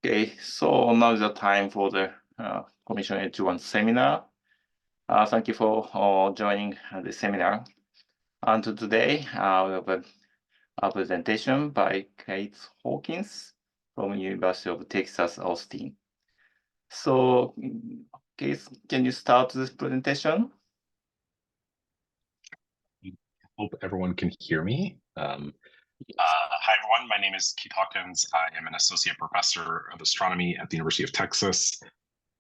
Okay, so now is the time for the Commission H1 seminar. Thank you for joining the seminar. And today we have a presentation by Kate Hawkins from University of Texas, Austin. So, Kate, can you start this presentation? Hope everyone can hear me. Hi, everyone. My name is Keith Hawkins. I am an associate professor of astronomy at the University of Texas.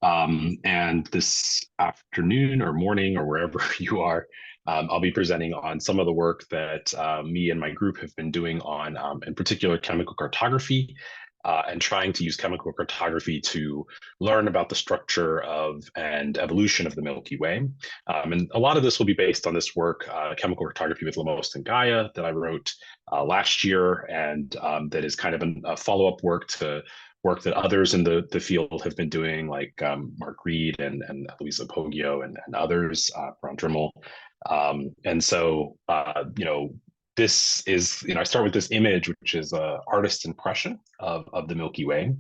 And this afternoon or morning or wherever you are, I'll be presenting on some of the work that me and my group have been doing on, in particular, chemical cartography, and trying to use chemical cartography to learn about the structure of and evolution of the Milky Way. And a lot of this will be based on this work, Chemical Cartography with LAMOST and Gaia, that I wrote last year, and that is kind of a follow-up work to work that others in the field have been doing, like Mark Reed and Luis APOGEE and others, Ron Drimmel. And so, this is, I start with this image, which is an artist's impression of the Milky Way.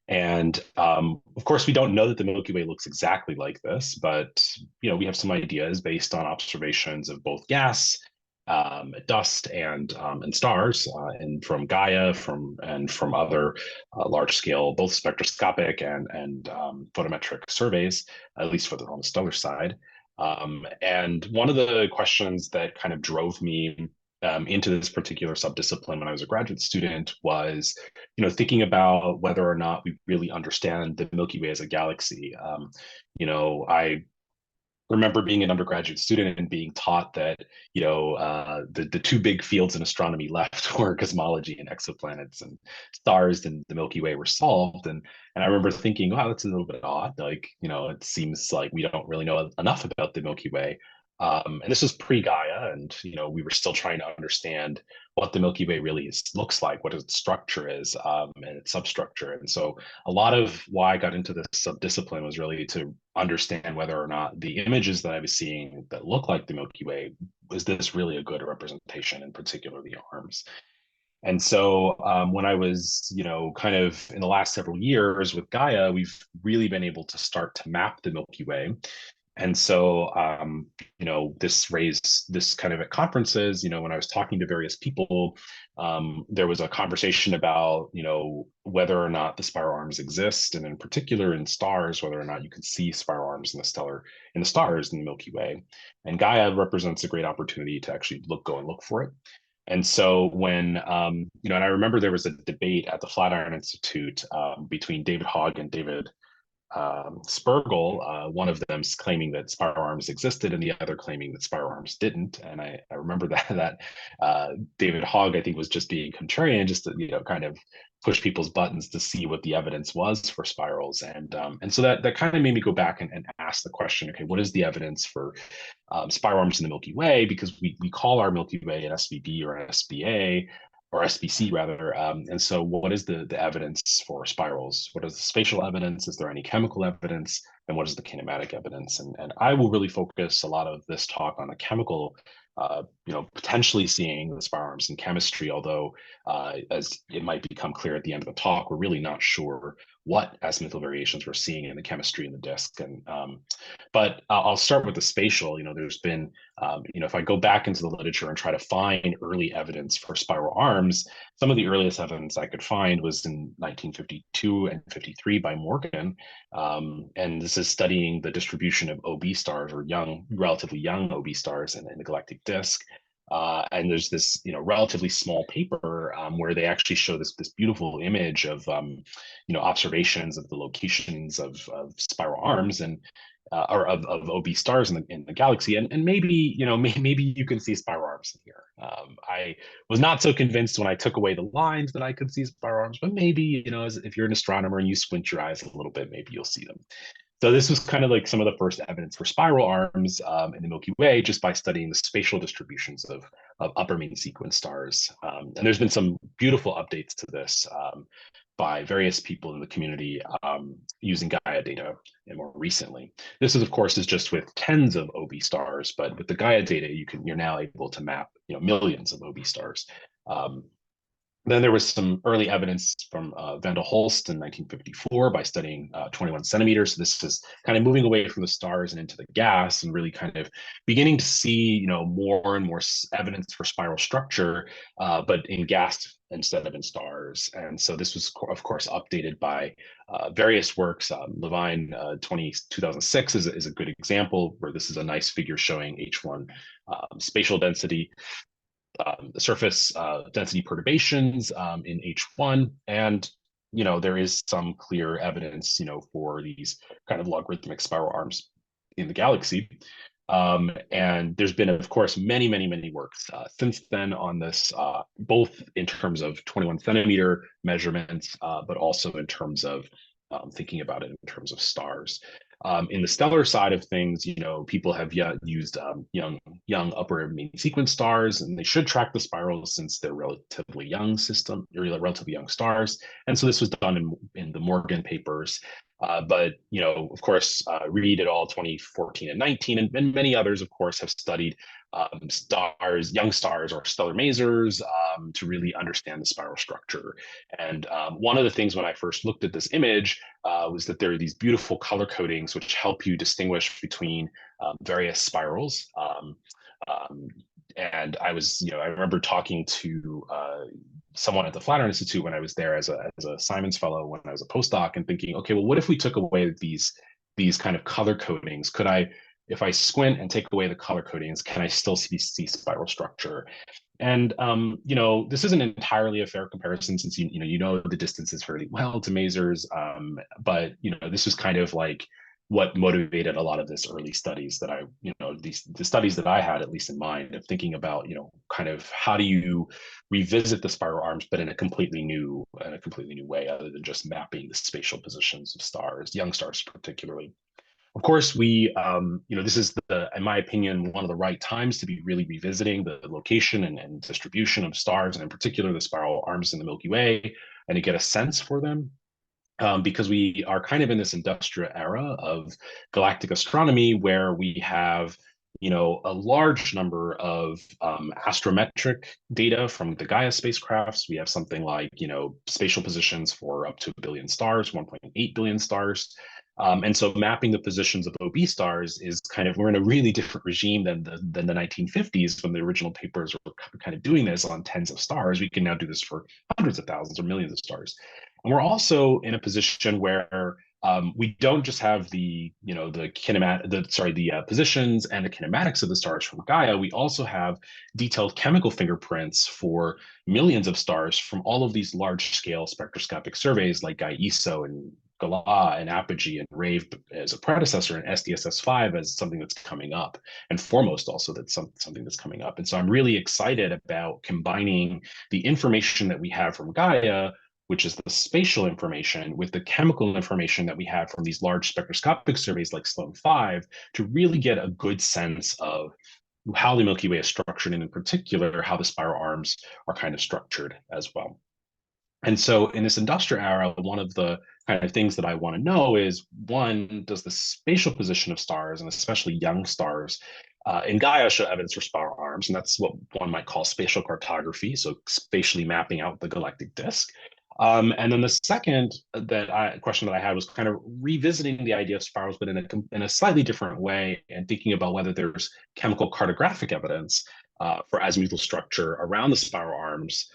And of course, we don't know that the Milky Way looks exactly like this, but we have some ideas based on observations of both gas, dust, and stars, and from Gaia, from other large-scale, both spectroscopic and photometric surveys, at least on the stellar side. And one of the questions that kind of drove me into this particular subdiscipline when I was a graduate student was, thinking about whether or not we really understand the Milky Way as a galaxy. I remember being an undergraduate student and being taught that, the two big fields in astronomy left were cosmology and exoplanets, and stars and the Milky Way were solved. And I remember thinking, wow, that's a little bit odd. Like, it seems like we don't really know enough about the Milky Way. And this was pre-Gaia, and we were still trying to understand what the Milky Way really looks like, what its structure is, and its substructure. And so a lot of why I got into this subdiscipline was really to understand whether or not the images that I was seeing that look like the Milky Way, was this really a good representation, in particular the arms. And so when I was, kind of in the last several years with Gaia, we've really been able to start to map the Milky Way. And so, this raised this kind of at conferences, when I was talking to various people, there was a conversation about, whether or not the spiral arms exist, and in particular in stars, whether or not you can see spiral arms in the stars in the Milky Way. And Gaia represents a great opportunity to actually go and look for it. And so when, and I remember there was a debate at the Flatiron Institute between David Hogg and David Spergel, one of them claiming that spiral arms existed and the other claiming that spiral arms didn't. And I remember that David Hogg, I think, was just being contrarian, just to kind of push people's buttons to see what the evidence was for spirals. And so that kind of made me go back and ask the question, okay, what is the evidence for spiral arms in the Milky Way? Because we call our Milky Way an SVB or an SBA, or SBC rather. And so what is the evidence for spirals? What is the spatial evidence? Is there any chemical evidence? And what is the kinematic evidence? And I will really focus a lot of this talk on the chemical, potentially seeing the spiral arms in chemistry, although as it might become clear at the end of the talk, we're really not sure what azimuthal variations we're seeing in the chemistry in the disk. And but I'll start with the spatial. There's been, if I go back into the literature and try to find early evidence for spiral arms, some of the earliest evidence I could find was in 1952 and 53 by Morgan. And this is studying the distribution of OB stars, or relatively young OB stars in the galactic disk. And there's this, relatively small paper where they actually show this beautiful image of, observations of the locations of spiral arms and or of OB stars in the galaxy, and maybe maybe you can see spiral arms in here. I was not so convinced when I took away the lines that I could see spiral arms, but maybe if you're an astronomer and you squint your eyes a little bit, maybe you'll see them. So this was kind of like some of the first evidence for spiral arms in the Milky Way, just by studying the spatial distributions of upper main sequence stars. And there's been some beautiful updates to this by various people in the community using Gaia data, and more recently. This is, of course, just with tens of OB stars, but with the Gaia data, you're now able to map millions of OB stars. Then there was some early evidence from Vandal Holst in 1954 by studying 21 centimeters. So this is kind of moving away from the stars and into the gas, and really kind of beginning to see, more and more evidence for spiral structure, but in gas instead of in stars. And so this was, of course, updated by various works. Levine 2006 is a good example, where this is a nice figure showing H1 spatial density, the surface density perturbations in H1. And, there is some clear evidence, for these kind of logarithmic spiral arms in the galaxy. And there's been, of course, many, many, many works since then on this, both in terms of 21 centimeter measurements, but also in terms of thinking about it in terms of stars. In the stellar side of things, people have used young upper main sequence stars, and they should track the spirals since they're relatively young relatively young stars. And so this was done in the Morgan papers. But, of course, Reed et al. 2014 and 19, and many others, of course, have studied young stars or stellar masers, to really understand the spiral structure. And one of the things when I first looked at this image was that there are these beautiful color codings which help you distinguish between various spirals. And I remember talking to someone at the Flatiron Institute when I was there as a Simons Fellow when I was a postdoc, and thinking, okay, well, what if we took away these kind of color codings? If I squint and take away the color codings, can I still see spiral structure? And this isn't entirely a fair comparison, since the distances fairly well to masers, but this was kind of like what motivated a lot of this early studies that the studies that I had, at least in mind, of thinking about kind of how do you revisit the spiral arms, but in a completely new way, other than just mapping the spatial positions of stars, young stars particularly. Of course, this is in my opinion, one of the right times to be really revisiting the location and distribution of stars, and in particular the spiral arms in the Milky Way, and to get a sense for them. Because we are kind of in this industrial era of galactic astronomy, where we have a large number of astrometric data from the Gaia spacecrafts. We have something like spatial positions for up to 1 billion stars, 1.8 billion stars. And so mapping the positions of OB stars is we're in a really different regime than the 1950s, when the original papers were kind of doing this on tens of stars. We can now do this for hundreds of thousands or millions of stars. And we're also in a position where we don't just have the positions and the kinematics of the stars from Gaia. We also have detailed chemical fingerprints for millions of stars from all of these large-scale spectroscopic surveys like Gaia ESO and Gaia and APOGEE and RAVE as a predecessor, and SDSS-5 as something that's coming up, and Foremost also that's something that's coming up. And so I'm really excited about combining the information that we have from Gaia, which is the spatial information, with the chemical information that we have from these large spectroscopic surveys like Sloan 5, to really get a good sense of how the Milky Way is structured, and in particular, how the spiral arms are kind of structured as well. And so in this industrial era, one of the kind of things that I want to know is, one, does the spatial position of stars, and especially young stars, in Gaia show evidence for spiral arms? And that's what one might call spatial cartography, so spatially mapping out the galactic disk. And then the second question that I had was kind of revisiting the idea of spirals, but in a slightly different way, and thinking about whether there's chemical cartographic evidence for azimuthal structure around the spiral arms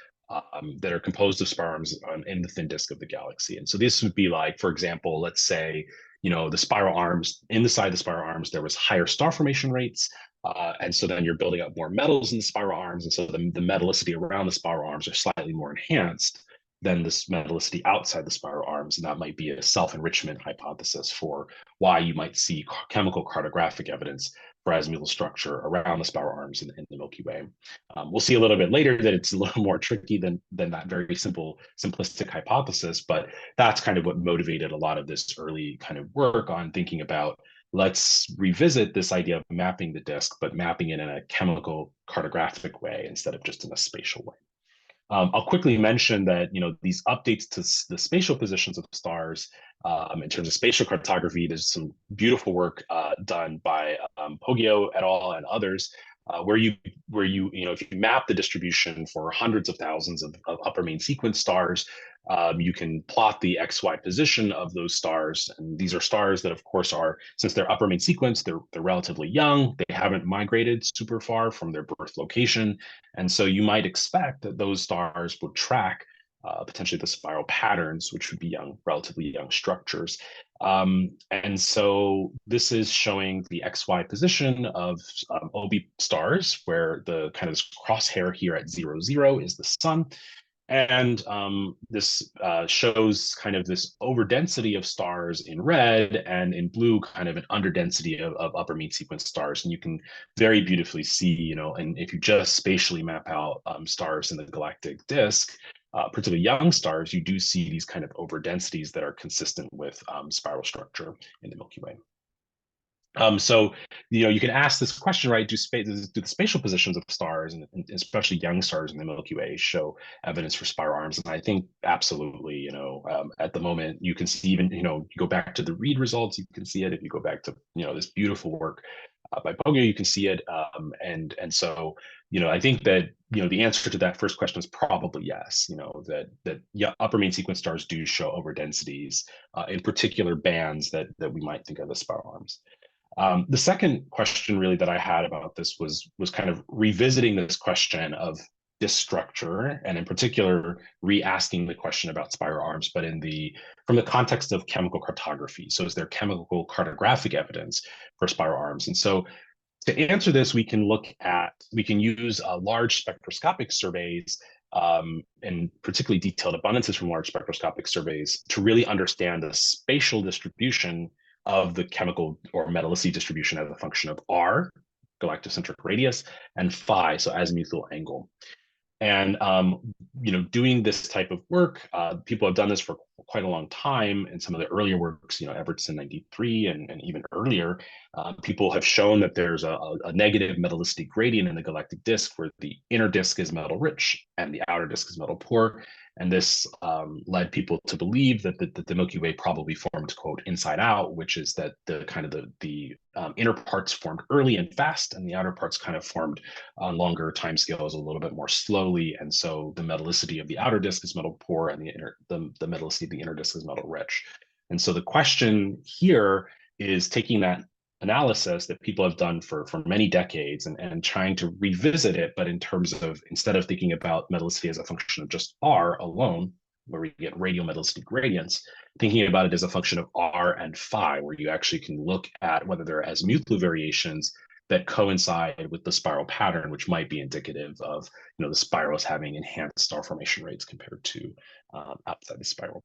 that are composed of spiral arms in the thin disk of the galaxy. And so this would be like, for example, let's say, the spiral arms, in the side of the spiral arms, there was higher star formation rates. And so then you're building up more metals in the spiral arms. And so the metallicity around the spiral arms are slightly more enhanced than this metallicity outside the spiral arms. And that might be a self-enrichment hypothesis for why you might see chemical cartographic evidence for azimuthal structure around the spiral arms in the Milky Way. We'll see a little bit later that it's a little more tricky than that very simplistic hypothesis, but that's kind of what motivated a lot of this early kind of work on thinking about, let's revisit this idea of mapping the disk, but mapping it in a chemical cartographic way instead of just in a spatial way. I'll quickly mention that these updates to the spatial positions of stars, in terms of spatial cartography, there's some beautiful work done by APOGEE et al. And others, where you if you map the distribution for hundreds of thousands of upper main sequence stars, you can plot the XY position of those stars. And these are stars that, of course, since they're upper main sequence, they're relatively young. They haven't migrated super far from their birth location. And so you might expect that those stars would track potentially the spiral patterns, which would be relatively young structures. And so this is showing the XY position of OB stars, where the kind of this crosshair here at 0, 0 is the sun. And this shows kind of this overdensity of stars in red, and in blue, kind of an underdensity of upper main sequence stars. And you can very beautifully see, and if you just spatially map out stars in the galactic disk, particularly young stars, you do see these kind of overdensities that are consistent with spiral structure in the Milky Way. So, you can ask this question, right? Do the spatial positions of stars, and especially young stars in the Milky Way, show evidence for spiral arms? And I think absolutely. At the moment, you can see even, you go back to the Reed results, you can see it. If you go back to, this beautiful work by APOGEE, you can see it. And so, I think that, the answer to that first question is probably yes. That upper main sequence stars do show overdensities in particular bands that we might think of as spiral arms. The second question really that I had about this was kind of revisiting this question of disk structure, and in particular, re-asking the question about spiral arms, but from the context of chemical cartography. So is there chemical cartographic evidence for spiral arms? And so to answer this, we can use large spectroscopic surveys, and particularly detailed abundances from large spectroscopic surveys, to really understand the spatial distribution of the chemical or metallicity distribution as a function of r, galactocentric radius, and phi, so azimuthal angle. And doing this type of work, people have done this for quite a long time. In some of the earlier works, Evertson 93 and even earlier, people have shown that there's a negative metallicity gradient in the galactic disk, where the inner disk is metal rich and the outer disk is metal poor. And this led people to believe that the Milky Way probably formed, quote, inside out, which is that the kind of the inner parts formed early and fast, and the outer parts kind of formed on longer timescales a little bit more slowly. And so the metallicity of the outer disk is metal poor, and the metallicity of the inner disk is metal rich. And so the question here is taking that analysis that people have done for many decades and trying to revisit it, but in terms of, instead of thinking about metallicity as a function of just R alone, where we get radial metallicity gradients, thinking about it as a function of R and phi, where you actually can look at whether there are azimuthal variations that coincide with the spiral pattern, which might be indicative of, the spirals having enhanced star formation rates compared to outside the spiral.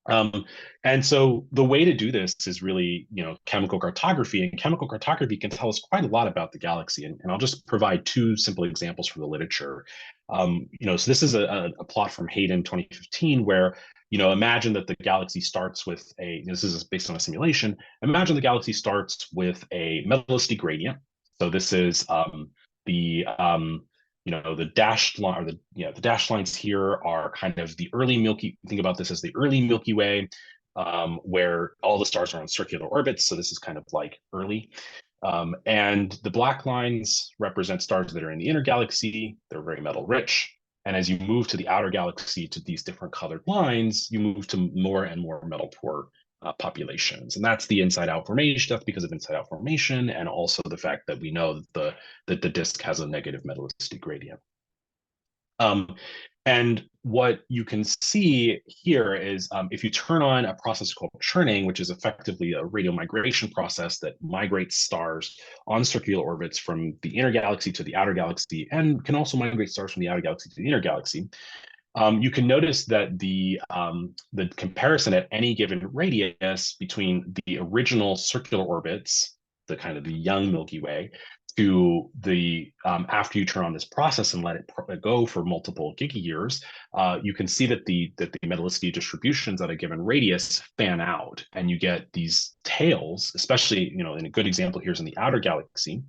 And so the way to do this is really, chemical cartography, and chemical cartography can tell us quite a lot about the galaxy. And I'll just provide two simple examples from the literature. So this is a plot from Hayden 2015, where, imagine that the galaxy starts with this is based on a simulation. Imagine the galaxy starts with a metallicity gradient. So this is the dashed line, or the dashed lines here are kind of the early Milky. Think about this as the early Milky Way, where all the stars are on circular orbits. So this is kind of like early. And the black lines represent stars that are in the inner galaxy. They're very metal rich. And as you move to the outer galaxy, to these different colored lines, you move to more and more metal poor populations. And that's the inside out formation. That's because of inside out formation, and also the fact that we know that the disk has a negative metallicity gradient. And what you can see here is, if you turn on a process called churning, which is effectively a radial migration process that migrates stars on circular orbits from the inner galaxy to the outer galaxy, and can also migrate stars from the outer galaxy to the inner galaxy, you can notice that the comparison at any given radius between the original circular orbits, the kind of the young Milky Way, to the after you turn on this process and let it go for multiple gigayears, you can see that the metallicity distributions at a given radius fan out, and you get these tails. Especially, in a good example here is in the outer galaxy.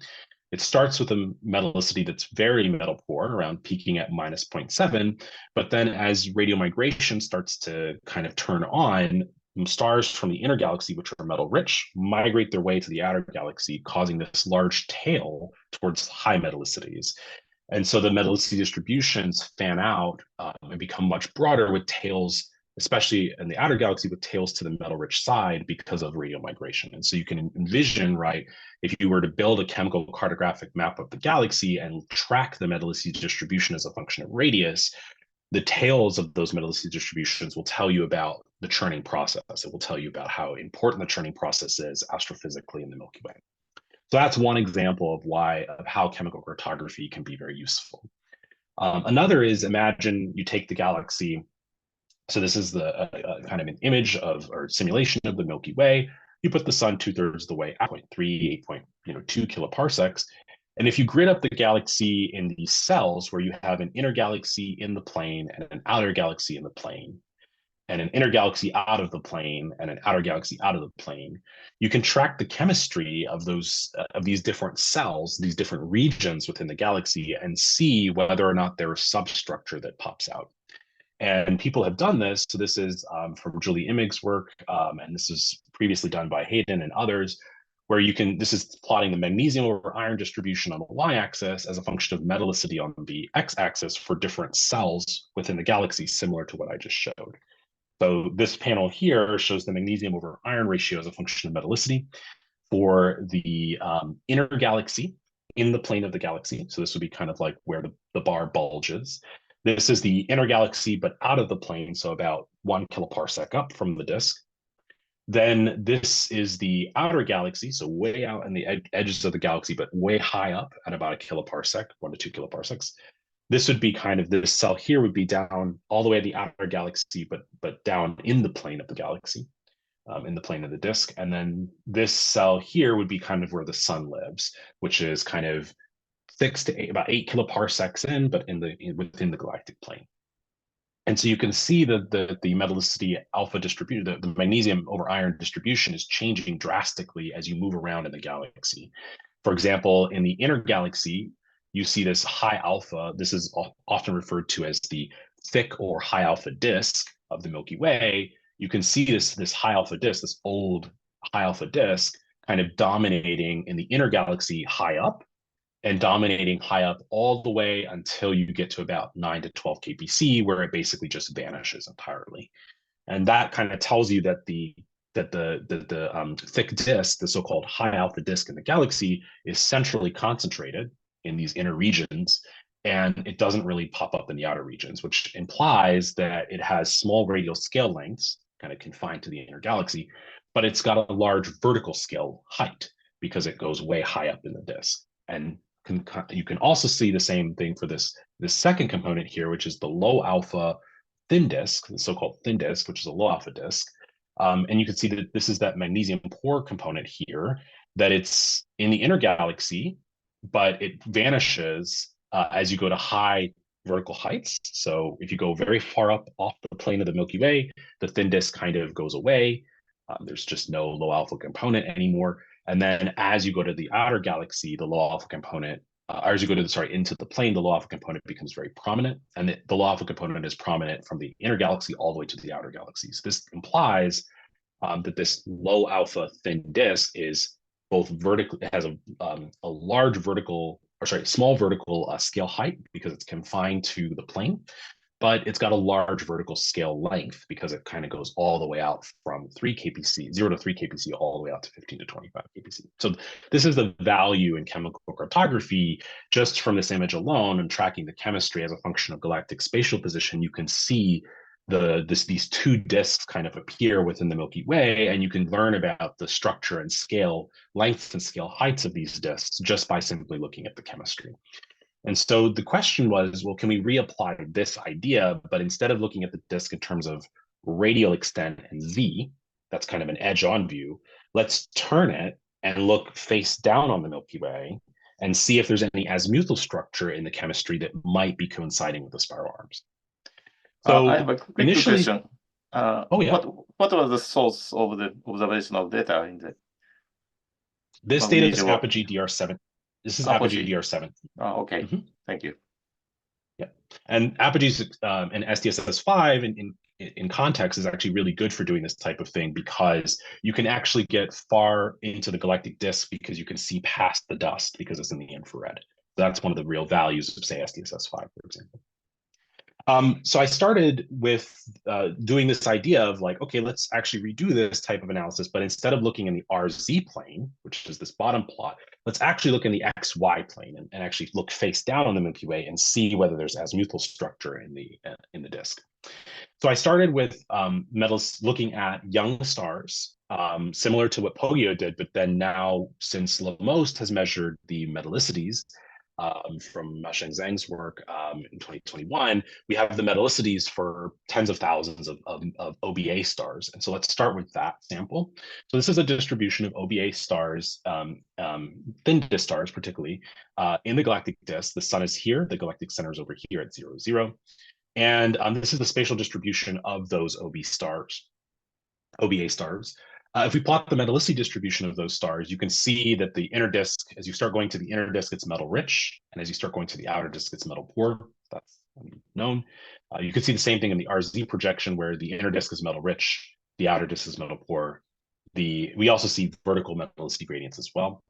It starts with a metallicity that's very metal poor, around peaking at -0.7, but then as radial migration starts to kind of turn on, stars from the inner galaxy, which are metal rich, migrate their way to the outer galaxy, causing this large tail towards high metallicities. And so the metallicity distributions fan out and become much broader with tails, especially in the outer galaxy, with tails to the metal rich side because of radial migration. And so you can envision, right, if you were to build a chemical cartographic map of the galaxy and track the metallicity distribution as a function of radius, the tails of those metallicity distributions will tell you about the churning process. It will tell you about how important the churning process is astrophysically in the Milky Way. So that's one example of how chemical cartography can be very useful. Another is, imagine you take the galaxy. So this is the kind of an image of or simulation of the Milky Way. You put the sun 2/3 of the way out, 0.3, 8.2 kiloparsecs. And if you grid up the galaxy in these cells where you have an inner galaxy in the plane and an outer galaxy in the plane, and an inner galaxy out of the plane and an outer galaxy out of the plane, you can track the chemistry of these different cells, these different regions within the galaxy, and see whether or not there's substructure that pops out. And people have done this. So this is from Julie Immig's work, and this is previously done by Hayden and others, where this is plotting the magnesium over iron distribution on the y-axis as a function of metallicity on the x-axis for different cells within the galaxy, similar to what I just showed. So this panel here shows the magnesium over iron ratio as a function of metallicity for the inner galaxy in the plane of the galaxy. So this would be kind of like where the bar bulges. This is the inner galaxy, but out of the plane, so about 1 kiloparsec up from the disk. Then this is the outer galaxy, so way out in the edges of the galaxy, but way high up at about a kiloparsec, 1 to 2 kiloparsecs. This would be kind of, this cell here would be down all the way at the outer galaxy, but down in the plane of the galaxy, in the plane of the disk. And then this cell here would be kind of where the sun lives, which is kind of 6 to 8, about 8 kiloparsecs in, but within the galactic plane. And so you can see that the metallicity alpha distribution, the magnesium over iron distribution is changing drastically as you move around in the galaxy. For example, in the inner galaxy, you see this high alpha. This is often referred to as the thick or high alpha disk of the Milky Way. You can see this high alpha disk, this old high alpha disk, kind of dominating in the inner galaxy high up, and dominating high up all the way until you get to about 9 to 12 kpc, where it basically just vanishes entirely. And that kind of tells you that the thick disk, the so-called high alpha disk in the galaxy, is centrally concentrated in these inner regions, and it doesn't really pop up in the outer regions, which implies that it has small radial scale lengths, kind of confined to the inner galaxy, but it's got a large vertical scale height because it goes way high up in the disk. And you can also see the same thing for this second component here, which is the low alpha thin disk, the so-called thin disk, which is a low alpha disk. And you can see that this is that magnesium pore component here, that it's in the inner galaxy, but it vanishes as you go to high vertical heights. So if you go very far up off the plane of the Milky Way, the thin disk kind of goes away. There's just no low alpha component anymore. And then as you go to the outer galaxy, the low alpha component, or as you go to into the plane, the low alpha component becomes very prominent. And the low alpha component is prominent from the inner galaxy all the way to the outer galaxies. This implies that this low alpha thin disk is both vertical, it has a large vertical, or sorry, small vertical scale height because it's confined to the plane, but it's got a large vertical scale length because it kind of goes all the way out from 3 kpc, 0 to 3 kpc, all the way out to 15 to 25 kpc. So this is the value in chemical cartography. Just from this image alone and tracking the chemistry as a function of galactic spatial position, you can see these two disks kind of appear within the Milky Way, and you can learn about the structure and scale, lengths and scale heights of these disks just by simply looking at the chemistry. And so the question was, well, can we reapply this idea, but instead of looking at the disk in terms of radial extent and Z, that's kind of an edge-on view, let's turn it and look face down on the Milky Way and see if there's any azimuthal structure in the chemistry that might be coinciding with the spiral arms. So I have a quick question. What was the source of the observational data in the this data is APOGEE DR7. This is APOGEE DR7. Oh, okay. Thank you. Yeah, and APOGEE and SDSS5 in in context is actually really good for doing this type of thing, because you can actually get far into the galactic disk because you can see past the dust because it's in the infrared. That's one of the real values of, say, SDSS-5, for example. So I started with doing this idea of like, okay, let's actually redo this type of analysis, but instead of looking in the RZ plane, which is this bottom plot, let's actually look in the XY plane and actually look face down on the Milky Way and see whether there's azimuthal structure in the disk. So I started with metals, looking at young stars, similar to what POGEE did, but then now, since LAMOST has measured the metallicities from Sheng Zhang's work in 2021, we have the metallicities for tens of thousands of OBA stars. And so let's start with that sample. So this is a distribution of OBA stars, thin disk stars particularly, in the galactic disk. The sun is here, the galactic center is over here at 0, 0. And this is the spatial distribution of those OBA stars. If we plot the metallicity distribution of those stars, you can see that the inner disk, as you start going to the inner disk, it's metal rich, and as you start going to the outer disk, it's metal poor. That's known. You can see the same thing in the RZ projection, where the inner disk is metal rich, the outer disk is metal poor. We also see vertical metallicity gradients as well.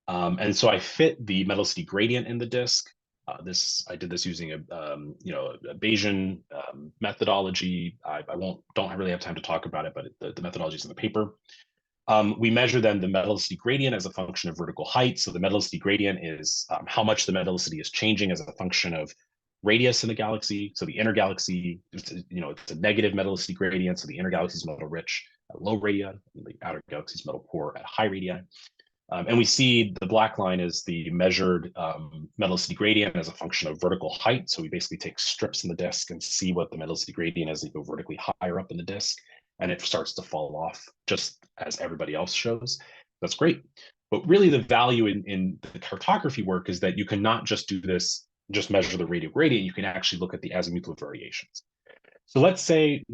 And so I fit the metallicity gradient in the disk. I did this using a Bayesian methodology. I don't really have time to talk about it, but the methodology is in the paper. We measure then the metallicity gradient as a function of vertical height. So the metallicity gradient is how much the metallicity is changing as a function of radius in the galaxy. So the inner galaxy, it's a negative metallicity gradient. So the inner galaxy is metal rich at low radii, and the outer galaxy is metal poor at high radii. And we see the black line is the measured metallicity gradient as a function of vertical height. So we basically take strips in the disk and see what the metallicity gradient is as they go vertically higher up in the disk, and it starts to fall off just as everybody else shows. That's great. But really the value in the cartography work is that you can not just do this, just measure the radial gradient, you can actually look at the azimuthal variations. So let's say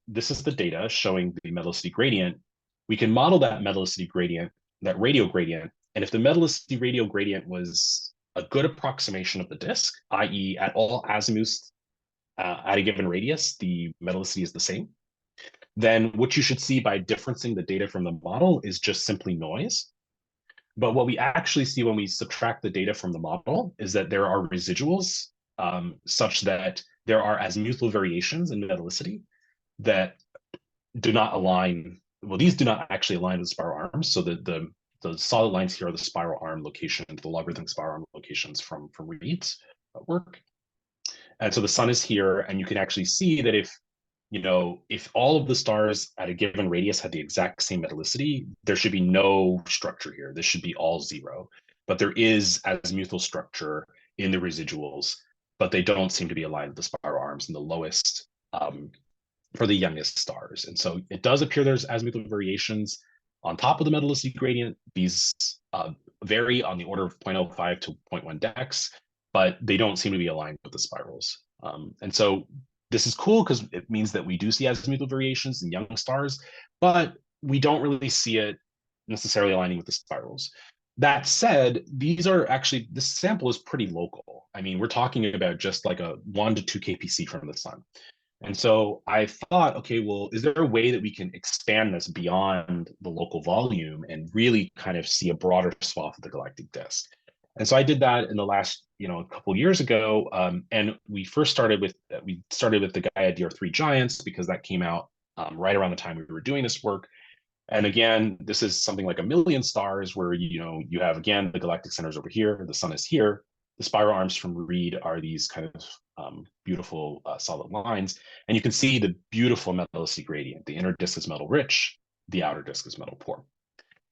this is the data showing the metallicity gradient. We can model that metallicity gradient, that radial gradient. And if the metallicity radial gradient was a good approximation of the disk, i.e. at all azimuths at a given radius, the metallicity is the same, then what you should see by differencing the data from the model is just simply noise. But what we actually see when we subtract the data from the model is that there are residuals such that there are azimuthal variations in metallicity that do not align. Well, these do not actually align with spiral arms. So the solid lines here are the spiral arm locations, the logarithmic spiral arm locations from Reed's work. And so the sun is here, and you can actually see that if all of the stars at a given radius had the exact same metallicity, there should be no structure here. This should be all 0. But there is azimuthal structure in the residuals, but they don't seem to be aligned with the spiral arms in the lowest for the youngest stars. And so it does appear there's azimuthal variations on top of the metallicity gradient. These vary on the order of 0.05 to 0.1 dex, but they don't seem to be aligned with the spirals. And so this is cool because it means that we do see azimuthal variations in young stars, but we don't really see it necessarily aligning with the spirals. That said, this sample is pretty local. I mean, we're talking about just like a 1 to 2 kpc from the sun. And so I thought, okay, well, is there a way that we can expand this beyond the local volume and really kind of see a broader swath of the galactic disk? And so I did that in the last, a couple of years ago. And we started with the Gaia DR3 giants, because that came out right around the time we were doing this work. And again, this is something like 1 million stars where, you have, again, the galactic centers over here, the sun is here. The spiral arms from Reed are these kind of beautiful solid lines. And you can see the beautiful metallicity gradient. The inner disk is metal rich, the outer disk is metal poor.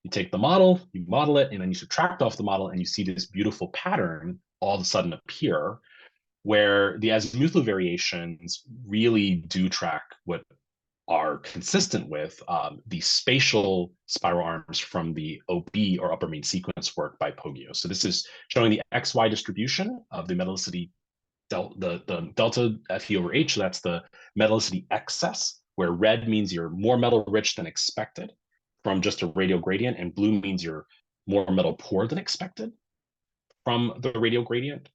You take the model, you model it, and then you subtract off the model, and you see this beautiful pattern all of a sudden appear, where the azimuthal variations really do track what are consistent with the spatial spiral arms from the OB, or upper main sequence, work by POGEE. So this is showing the XY distribution of the metallicity, the delta Fe over H. So that's the metallicity excess, where red means you're more metal rich than expected from just a radial gradient, and blue means you're more metal poor than expected from the radial gradient.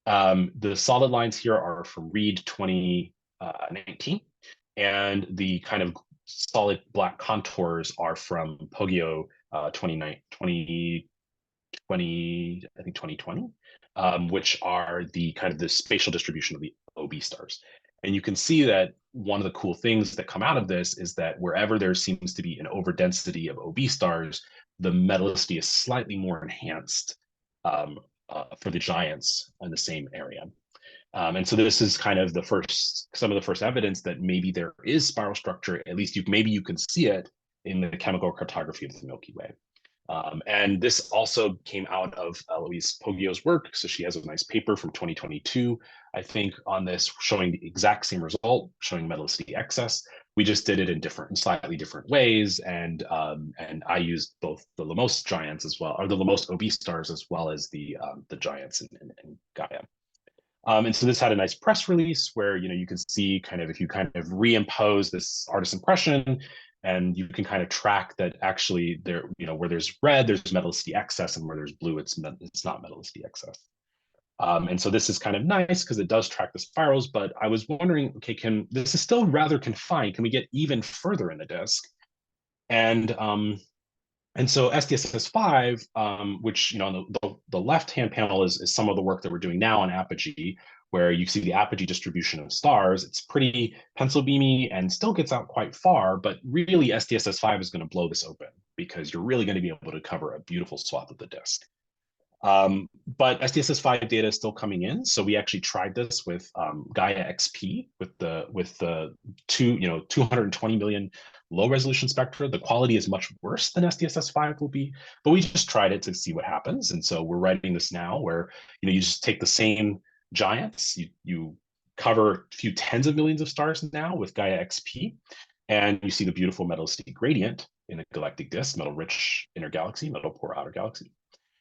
The solid lines here are from Reed 20 19. And the kind of solid black contours are from APOGEE 2020, I think 2020, which are the kind of the spatial distribution of the OB stars. And you can see that one of the cool things that come out of this is that wherever there seems to be an overdensity of OB stars, the metallicity is slightly more enhanced for the giants in the same area. And so this is kind of some of the first evidence that maybe there is spiral structure, at least maybe you can see it in the chemical cartography of the Milky Way. And this also came out of Louise Poggio's work. So she has a nice paper from 2022, I think, on this, showing the exact same result, showing metallicity excess. We just did it in slightly different ways, and I used both the LAMOST giants as well, or the LAMOST OB stars, as well as the giants in Gaia. And so this had a nice press release where you can see kind of if you kind of reimpose this artist impression, and you can kind of track that actually there, where there's red, there's metallicity excess, and where there's blue, it's not metallicity excess. And so this is kind of nice because it does track the spirals, but I was wondering, okay, this is still rather confined. Can we get even further in the disk? And so SDSS5, which on the left-hand panel is some of the work that we're doing now on APOGEE, where you see the APOGEE distribution of stars. It's pretty pencil beamy and still gets out quite far, but really SDSS5 is going to blow this open because you're really going to be able to cover a beautiful swath of the disk. But SDSS5 data is still coming in, so we actually tried this with Gaia XP with the 220 million low resolution spectra. The quality is much worse than SDSS5 will be, but we just tried it to see what happens. And so we're writing this now where you just take the same giants, you cover a few tens of millions of stars now with Gaia XP, and you see the beautiful metallicity gradient in a galactic disk, metal rich inner galaxy, metal poor outer galaxy.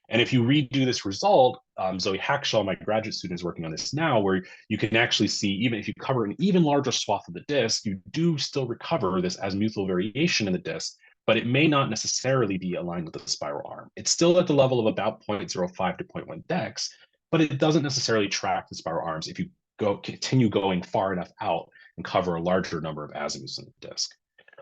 And if you redo this result, Zoe Hackshaw, my graduate student, is working on this now, where you can actually see, even if you cover an even larger swath of the disk, you do still recover this azimuthal variation in the disk, but it may not necessarily be aligned with the spiral arm. It's still at the level of about 0.05 to 0.1 dex, but it doesn't necessarily track the spiral arms if you continue going far enough out and cover a larger number of azimuths in the disk.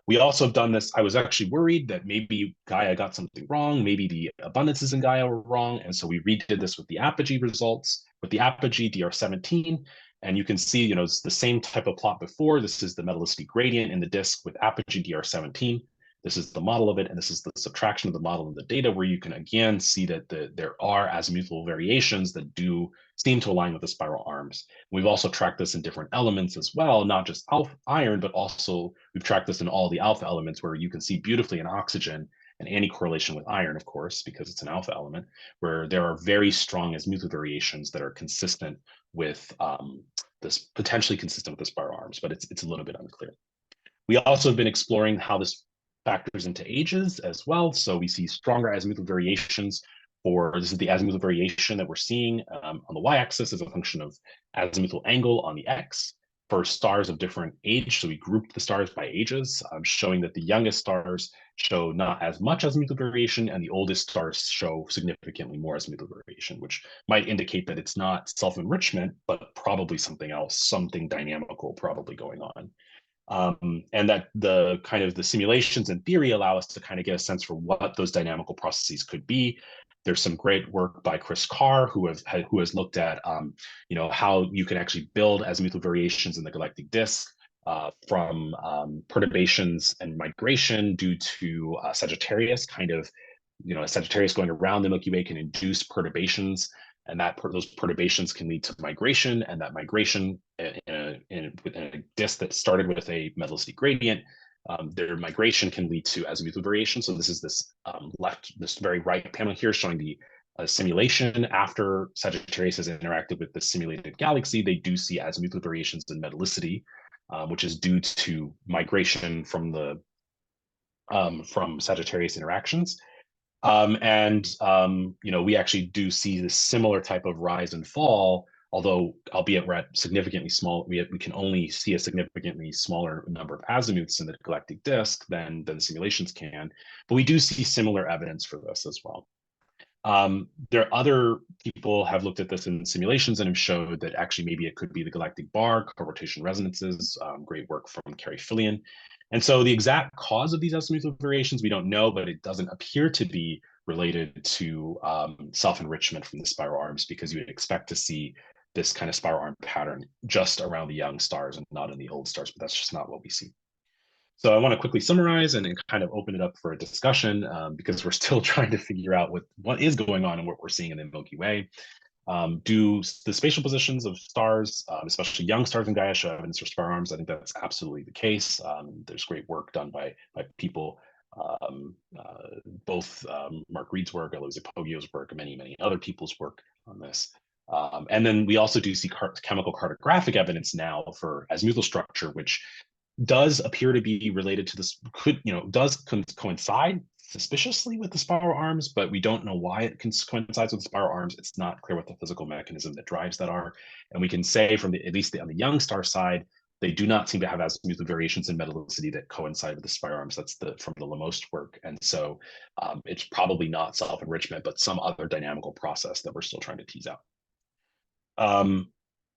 We also have done this. I was actually worried that maybe Gaia got something wrong. Maybe the abundances in Gaia were wrong. And so we redid this with the APOGEE results, with the APOGEE DR17. And you can see, it's the same type of plot before. This is the metallicity gradient in the disk with APOGEE DR17. This is the model of it, and this is the subtraction of the model of the data, where you can again see that there are azimuthal variations that do seem to align with the spiral arms. We've also tracked this in different elements as well, not just iron, but also we've tracked this in all the alpha elements, where you can see beautifully in oxygen an anti-correlation with iron, of course, because it's an alpha element, where there are very strong azimuthal variations that are consistent with this, potentially consistent with the spiral arms, but it's a little bit unclear. We also have been exploring how this factors into ages as well. So we see stronger azimuthal variations this is the azimuthal variation that we're seeing on the y-axis as a function of azimuthal angle on the x for stars of different age. So we grouped the stars by ages, showing that the youngest stars show not as much azimuthal variation and the oldest stars show significantly more azimuthal variation, which might indicate that it's not self-enrichment, but probably something else, something dynamical probably going on. And that the kind of the simulations and theory allow us to kind of get a sense for what those dynamical processes could be. There's some great work by Chris Carr, who has looked at how you can actually build azimuthal variations in the galactic disk from perturbations and migration due to Sagittarius. Sagittarius going around the Milky Way can induce perturbations, and those perturbations can lead to migration, and that migration in a disk that started with a metallicity gradient, their migration can lead to azimuthal variation. So this is this very right panel here showing the simulation after Sagittarius has interacted with the simulated galaxy. They do see azimuthal variations in metallicity, which is due to migration from Sagittarius interactions. We actually do see this similar type of rise and fall, although albeit we're at significantly small, we can only see a significantly smaller number of azimuths in the galactic disk than the simulations can, but we do see similar evidence for this as well. There are other people have looked at this in simulations and have showed that actually maybe it could be the galactic bar, co-rotation resonances, great work from Carrie Fillion. And so the exact cause of these azimuthal variations, we don't know, but it doesn't appear to be related to self-enrichment from the spiral arms, because you would expect to see this kind of spiral arm pattern just around the young stars and not in the old stars, but that's just not what we see. So I want to quickly summarize and kind of open it up for a discussion, because we're still trying to figure out what is going on and what we're seeing in the Milky Way. Do the spatial positions of stars, especially young stars in Gaia, show evidence for spiral arms? I think that's absolutely the case. There's great work done by people, both Mark Reed's work, Eloise APOGEE's work, and many other people's work on this. And then we also do see chemical cartographic evidence now for azimuthal structure, which does appear to be related to this, does coincide suspiciously with the spiral arms, but we don't know why it coincides with the spiral arms. It's not clear what the physical mechanism that drives that are. And we can say from at least on the young star side, they do not seem to have azimuthal variations in metallicity that coincide with the spiral arms. That's from the LAMOST work. And so it's probably not self-enrichment, but some other dynamical process that we're still trying to tease out.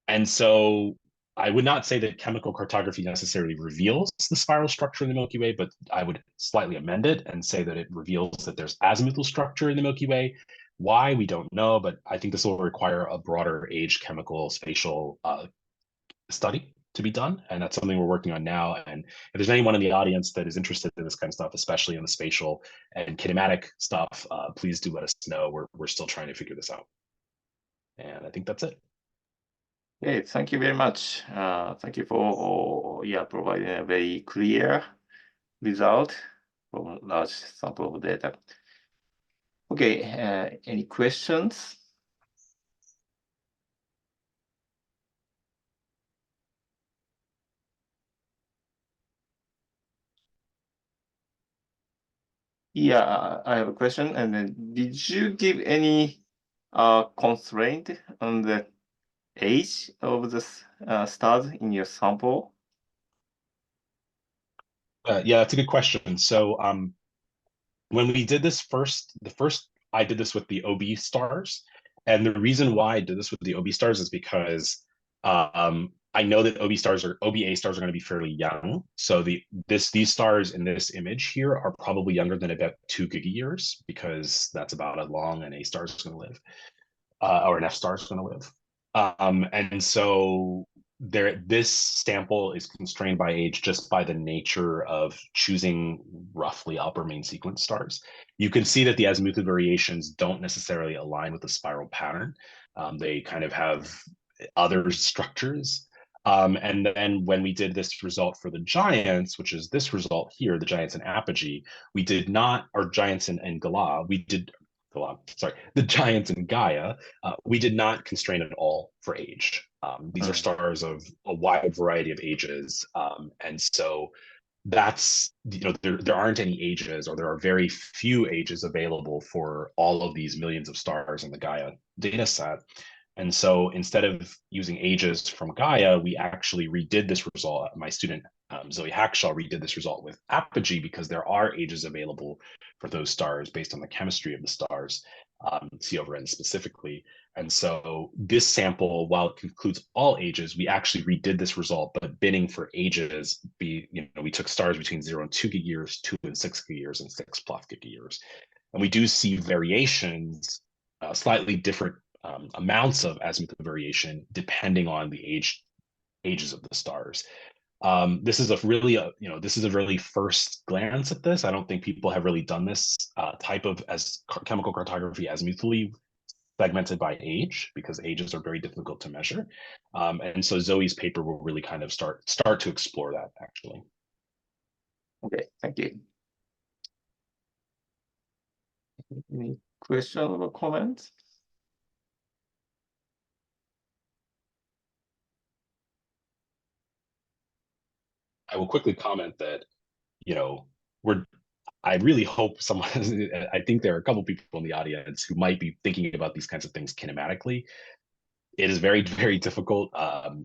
And so I would not say that chemical cartography necessarily reveals the spiral structure in the Milky Way, but I would slightly amend it and say that it reveals that there's azimuthal structure in the Milky Way. Why, we don't know, but I think this will require a broader age chemical spatial study to be done. And that's something we're working on now. And if there's anyone in the audience that is interested in this kind of stuff, especially in the spatial and kinematic stuff, please do let us know. We're still trying to figure this out. And I think that's it. Okay, thank you very much. Thank you for providing a very clear result from a large sample of data. Okay, any questions? Yeah, I have a question. And then, did you give any constraint on the age of the stars in your sample? Yeah, that's a good question. So when we did this I did this with the OB stars. And the reason why I did this with the OB stars is because I know that OBA stars are going to be fairly young. So these stars in this image here are probably younger than about 2 gigayears, because that's about how long an A star is going to live, or an F star is going to live. And so this sample is constrained by age just by the nature of choosing roughly upper main sequence stars. You can see that the azimuthal variations don't necessarily align with the spiral pattern. They kind of have other structures. And then when we did this result for the giants, which is this result here, the giants in APOGEE, we did not, or giants in Gaia, the giants in Gaia, we did not constrain at all for age. These are stars of a wide variety of ages. And so that's, there aren't any ages, or there are very few ages available for all of these millions of stars in the Gaia data set. And so instead of using ages from Gaia, we actually redid this result. My student, Zoe Hackshaw, redid this result with APOGEE, because there are ages available for those stars based on the chemistry of the stars, C over N specifically. And so this sample, while it includes all ages, we actually redid this result, but binning for ages, we took stars between 0 and 2 gigayears, 2 and 6 gigayears, and 6 plus gigayears. And we do see variations, slightly different amounts of azimuthal variation depending on the ages of the stars. This is a really first glance at this. I don't think people have really done this type of chemical cartography azimuthally segmented by age, because ages are very difficult to measure. And so Zoe's paper will really kind of start to explore that, actually. Okay, thank you. Any questions or comments? I will quickly comment that, I really hope someone, I think there are a couple people in the audience who might be thinking about these kinds of things kinematically. It is very, very difficult.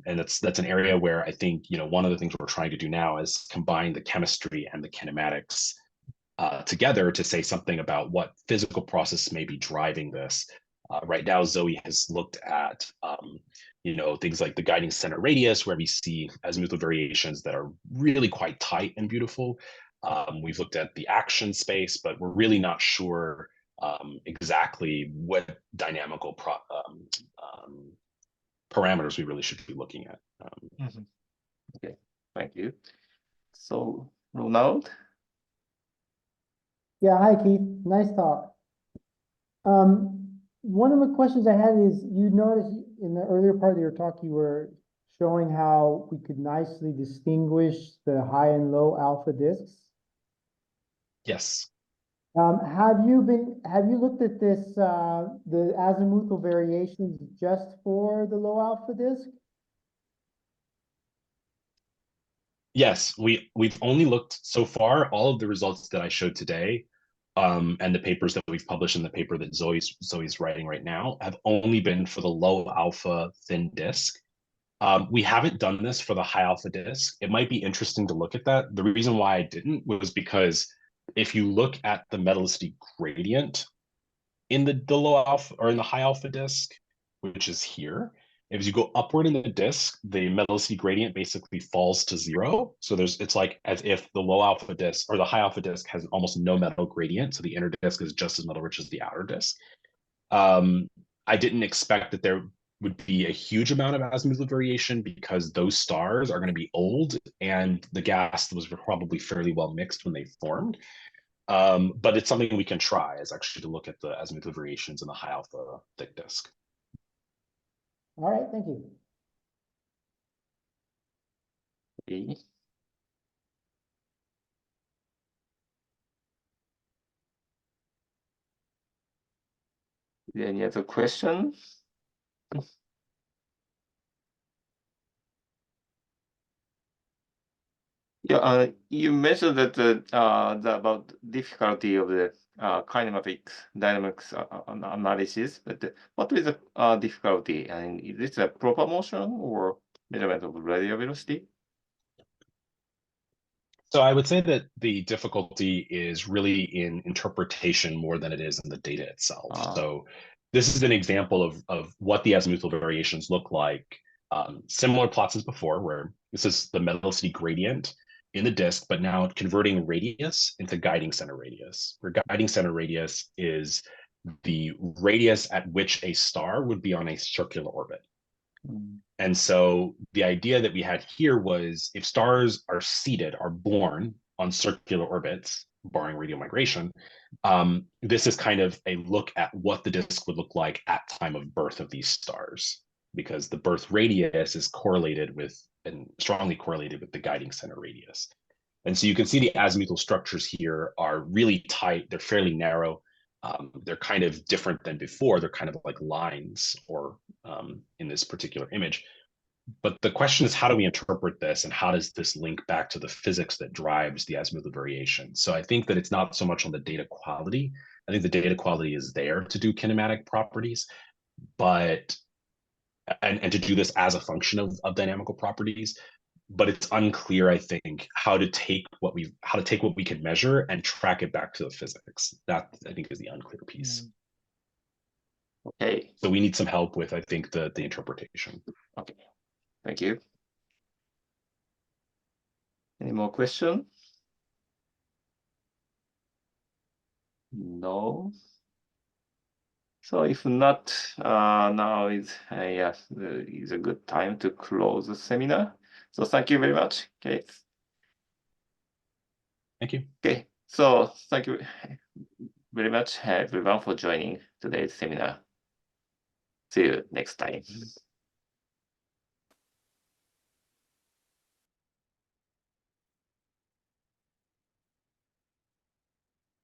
And that's an area where I think, one of the things we're trying to do now is combine the chemistry and the kinematics together to say something about what physical process may be driving this. Right now, Zoe has looked at things like the guiding center radius, where we see azimuthal variations that are really quite tight and beautiful. We've looked at the action space, but we're really not sure exactly what dynamical parameters we really should be looking at. Okay, thank you. So, Ronald? Yeah, hi, Keith. Nice talk. One of the questions I had is, you noticed in the earlier part of your talk, you were showing how we could nicely distinguish the high and low alpha disks. Yes. Have you looked at this, the azimuthal variations just for the low alpha disk? Yes, we've only looked so far. All of the results that I showed today, and the papers that we've published in the paper that Zoe's writing right now, have only been for the low alpha thin disk. We haven't done this for the high alpha disk. It might be interesting to look at that. The reason why I didn't was because if you look at the metallicity gradient in the low alpha or in the high alpha disk, which is here, as you go upward in the disk, the metallicity gradient basically falls to 0. So it's like as if the low alpha disk or the high alpha disk has almost no metal gradient. So the inner disk is just as metal rich as the outer disk. I didn't expect that there would be a huge amount of azimuthal variation because those stars are going to be old and the gas was probably fairly well mixed when they formed. But it's something we can try, is actually to look at the azimuthal variations in the high alpha thick disk. All right, thank you. Okay. Any other questions? Yeah, you mentioned that about difficulty of the kinematics dynamics analysis, but what is the difficulty? I mean, is this a proper motion or measurement of radial velocity? So I would say that the difficulty is really in interpretation more than it is in the data itself. So this is an example of what the azimuthal variations look like. Similar plots as before, where this is the metallicity gradient in the disk, but now converting radius into guiding center radius, where guiding center radius is the radius at which a star would be on a circular orbit. And so the idea that we had here was, if stars are born on circular orbits, barring radial migration, this is kind of a look at what the disk would look like at time of birth of these stars, because the birth radius is correlated with and strongly correlated with the guiding center radius. And so you can see the azimuthal structures here are really tight. They're fairly narrow. They're kind of different than before. They're kind of like lines, or in this particular image. But the question is, how do we interpret this, and how does this link back to the physics that drives the azimuthal variation? So I think that it's not so much on the data quality. I think the data quality is there to do kinematic properties, but and to do this as a function of dynamical properties. But it's unclear, I think, how to take what we can measure and track it back to the physics. That, I think, is the unclear piece. Okay. So we need some help with, I think, the interpretation. Okay. Thank you. Any more questions? No. So if not, now is a good time to close the seminar. So thank you very much. Okay. Thank you. Okay. So thank you very much, everyone, for joining today's seminar. See you next time.